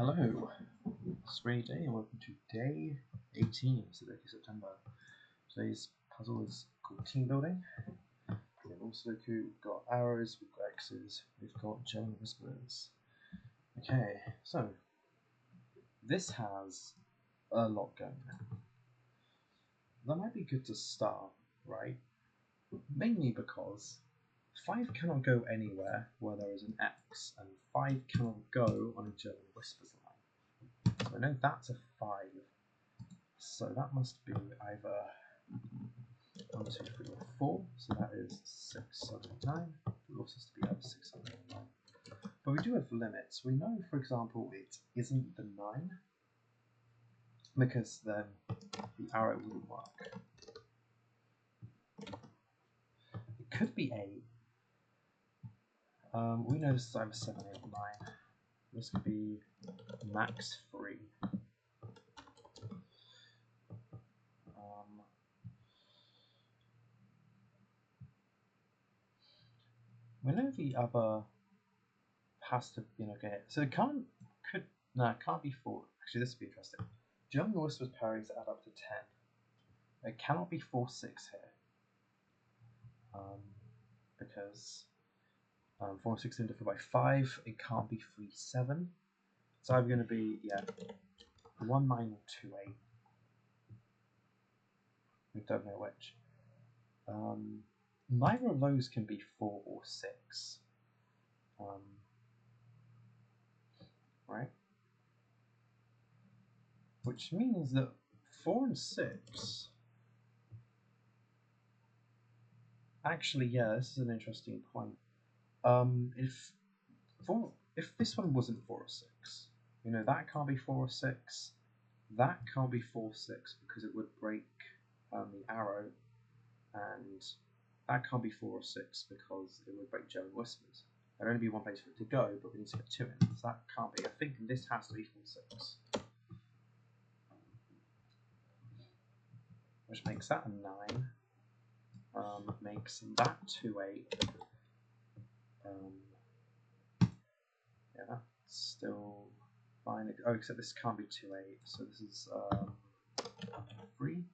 Hello, it's Rainy Day and welcome to day 18 of Sudoku September. Today's puzzle is called Team Building. We have all Sudoku, we've got arrows, we've got X's, we've got German whispers. Okay, so this has a lot going on. That might be good to start, right? Mainly because 5 cannot go anywhere where there is an X, and 5 cannot go on a German whispers line. So I know that's a 5. So that must be either 1, 2, 3, or 4. So that is 6, 7, 9. It also has to be either 6, 7, or 9. But we do have limits. We know, for example, it isn't the 9 because then the arrow wouldn't work. It could be 8. We know this is either 7, 8, or 9. This could be max 3. We know the other has to, get. So it can't be 4. Actually, this would be interesting. German whispers pairings add up to 10. It cannot be 4, 6 here. Because 4 and 6 are divided by 5. It can't be 3, 7. It's either going to be 1, 9, or 2, 8. We don't know which. Neither of those can be 4 or 6. Right? Which means that 4 and 6... Actually, yeah, this is an interesting point. If this one wasn't 4 or 6, that can't be 4 or 6, that can't be 4 or 6 because it would break the arrow, and that can't be 4 or 6 because it would break German whispers. There'd only be one place for it to go, but we need to get 2 in, so that can't be. I think this has to be 4 or 6. Which makes that a 9. Makes that 2, 8. Yeah, that's still fine. Oh, except this can't be 2, 8. So this is 3.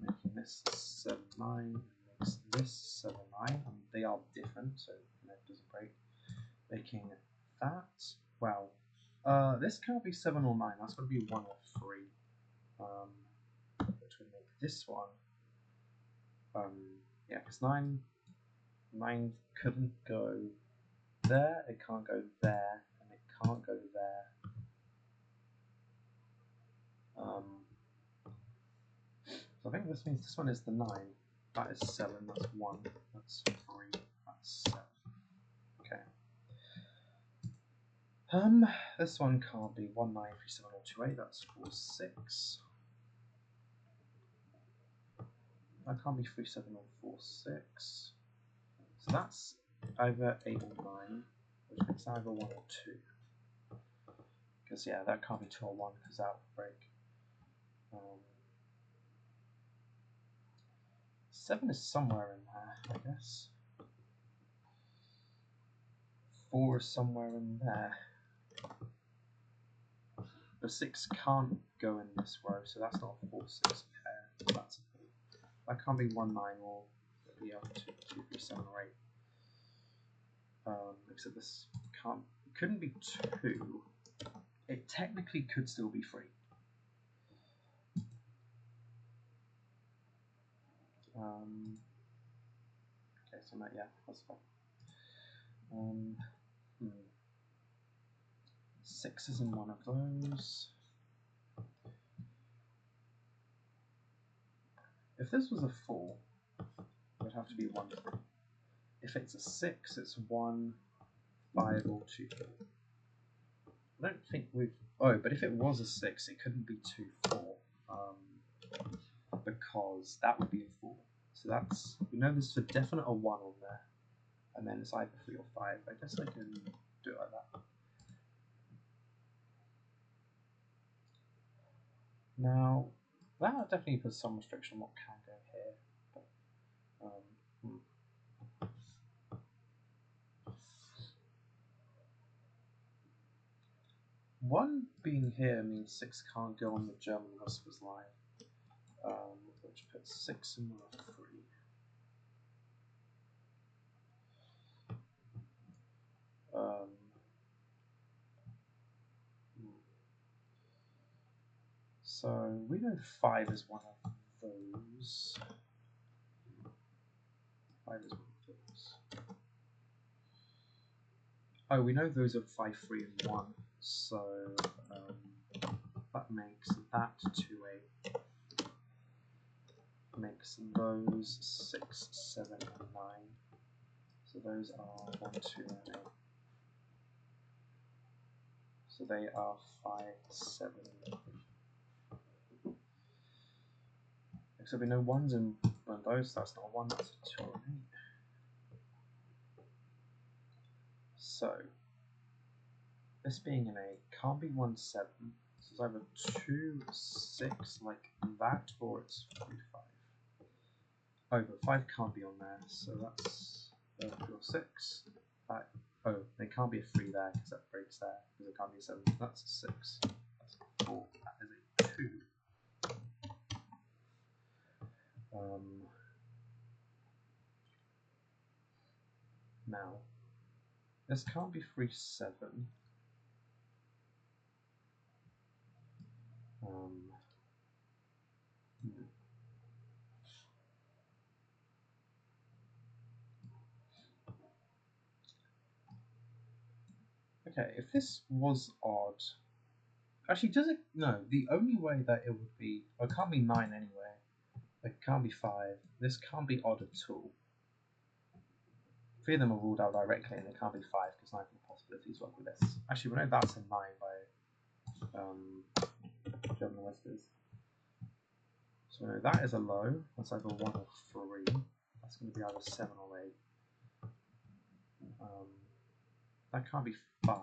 Making this 7, 9. Makes this 7, 9. And they are different, so it doesn't break. Making that. Wow. This can't be 7 or 9. That's got to be 1 or 3. Which would make this one. Yeah, because 9 couldn't go there, it can't go there, and it can't go there. So I think this means this one is the 9. That is 7, that's 1, that's 3, that's 7. Okay. This one can't be 1, 9, 3, 7, or 2, 8, that's 4, 6. That can't be 3, 7, or 4, 6. So that's either 8 or 9, which makes either 1 or 2. Because, yeah, that can't be 2 or 1 because that would break. 7 is somewhere in there, I guess. 4 is somewhere in there. The 6 can't go in this row, so that's not a 4, 6 pair. So that's a 4. That can't be 1, 9, or the other 2, 2, 3, 7, or 8. Except this couldn't be 2. It technically could still be 3. Okay, so yeah, that's fine. 6 is in one of those. If this was a 4, it would have to be 1, 3. If it's a 6, it's 1, 5, or 2, 4. I don't think we've... Oh, but if it was a 6, it couldn't be 2, 4. Because that would be a 4. So that's... We know there's for definite a 1 on there. And then it's either 3 or 5. I guess I can do it like that. Now, that definitely puts some restriction on what can go here. But, 1 being here means 6 can't go on the German whispers line, which puts 6 in the 3. So we know 5 is one of those. 5 is one of those. Oh, we know those are 5, 3, and 1. So that makes that 2, 8. Makes those 6, 7, and 9. So those are 1, 2, and 8. So they are 5, 7. Except we know 1's in one of those, so that's not a 1, that's a 2 or an 8. So this being an 8 can't be 1, 7. So it's either 2, 6 like that, or it's 3, 5. Oh, but 5 can't be on there, so that's 2 or 6. That, oh, there can't be a 3 there because that breaks there, because it can't be a 7. That's a 6. That's a 4. That is a 2. Now, this can't be 3, 7. Okay, if this was odd, actually, does it? No, the only way that it would be, well, it can't be 9 anyway. It can't be 5. This can't be odd at all. 3 of them are ruled out directly, and it can't be 5 because 9 possibilities work with this. Actually, we know that's a 9 by German Whispers. So we know that is a low. That's either 1 or 3. That's going to be either 7 or 8. That can't be 5.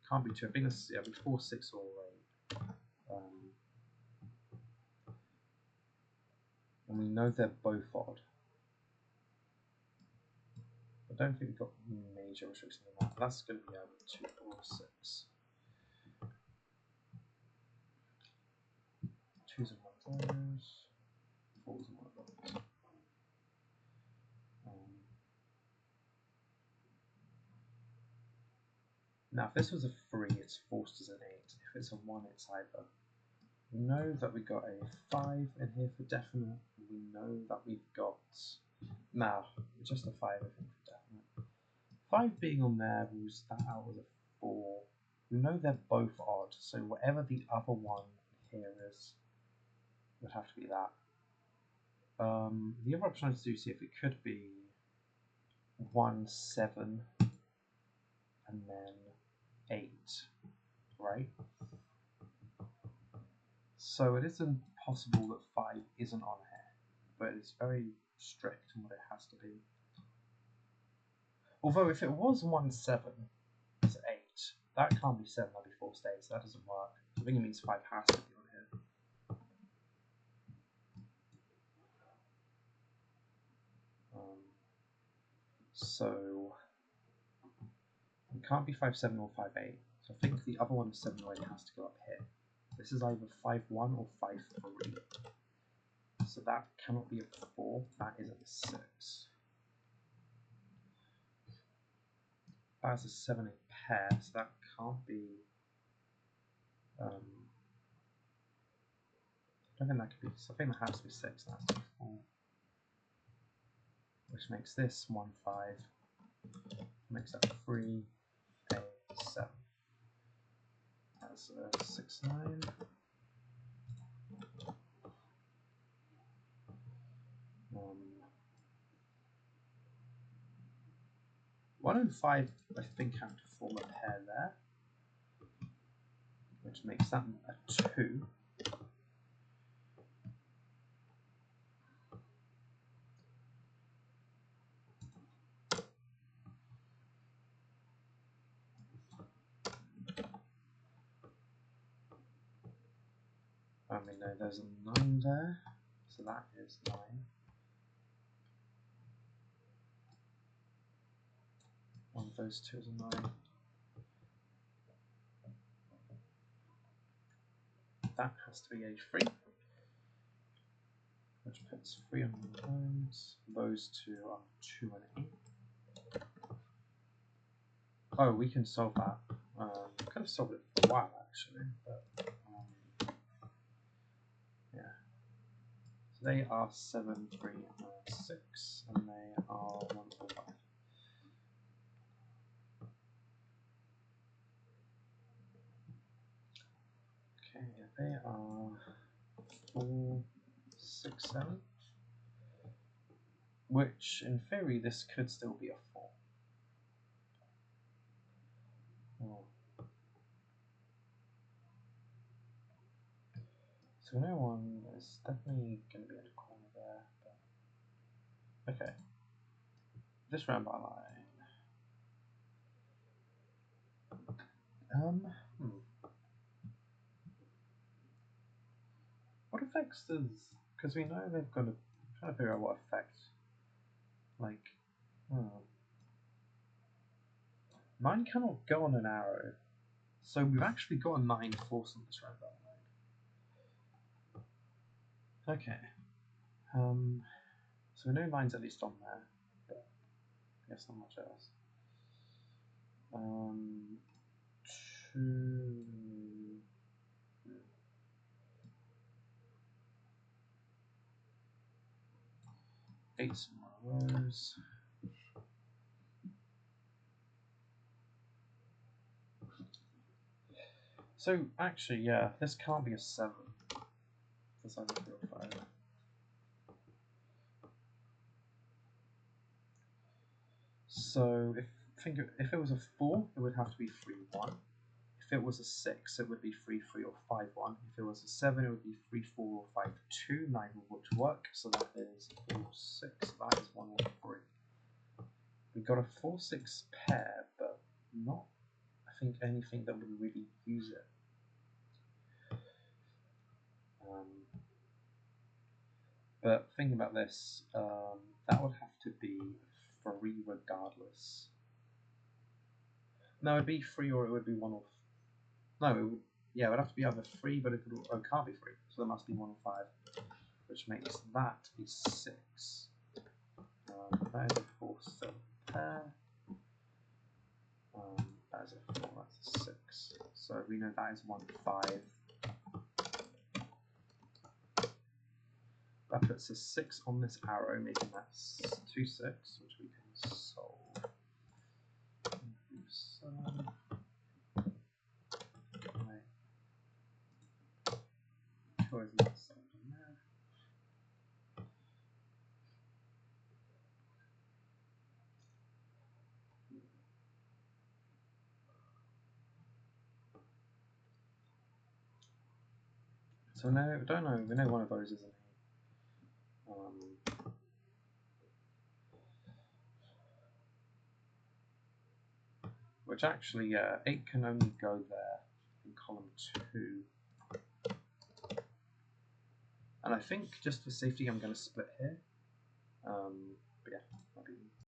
Can't be 2. I think this is 4, 6, or 8. And we know they're both odd. I don't think we've got major restrictions on that. That's going to be either 2 or 6. 2's in one of those. 4's in one of those. Now, if this was a 3, it's forced as an 8. If it's a 1, it's either. We know that we got a 5 in here for definite. We know that we've got. Nah, just a 5, I think, for definite. 5 being on there rules that out as a 4. We know they're both odd, so whatever the other one here is, would have to be that. The other option is to see if it could be 1, 7, and then 8, right? So it isn't possible that 5 isn't on here, but it's very strict on what it has to be. Although if it was 1, 7, it's 8. That can't be 7, that'd be 4 states, so that doesn't work. I think it means 5 has to be on here. So it can't be 5, 7 or 5, 8. So I think the other one, 7 or 8, has to go up here. This is either 5, 1 or 5, 3. So that cannot be a 4, that is a 6. That's a 7, 8 pair, so that can't be. I don't think that could be. So I think that has to be 6, and that's 4. Which makes this 1, 5. Makes that 3, 8, 7. That's 6, 9. One and 5, I think, have to form a pair there, which makes that a 2. I mean, no, there's a 9 there, so that is 9. One of those two is a 9. that has to be a 3, which puts 3 on those. Those two are 2 and 8. Oh, we can solve that. Could have solved it for a while actually, but yeah. So they are 7, 3, and 6, and they are 1, 4, 5. Okay, they are 4, 6, 7. Which, in theory, this could still be a 4. Oh. So no one is definitely going to be in a corner there. But... okay. This round by line. What effects does... because we know they've got to... I'm trying to figure out what effect. Like... Mine cannot go on an arrow. So we've actually got a 9 force on this round by line. Okay. So we know 9's at least on there. But I guess not much else. 2... 8 some more of those. So actually, yeah, this can't be a 7. This either 3 or 5. So if it was a 4, it would have to be 3, 1. If it was a 6, it would be 3, 3 or 5, 1. If it was a 7, it would be 3, 4 or 5, 2. Neither would work, so that is 4, 6. That is 1, 1, 3. We got a 4, 6 pair, but not, I think, anything that would really use it. But thinking about this, that would have to be 3 regardless. No, it'd be 3 or it would be 1 or... no, it would... yeah, it would have to be either 3, but it can't be 3, so there must be 1 or 5, which makes that be 6. That is a 4, 7 pair. That is a 4, that's a 6. So we know that is 1, 5. That puts a 6 on this arrow, making that 2, 6, which we can solve. Sure is not solved in there. So no, don't know. We know one of those is an 8. Which actually, yeah, 8 can only go there in column 2. And I think, just for safety, I'm going to split here. But yeah.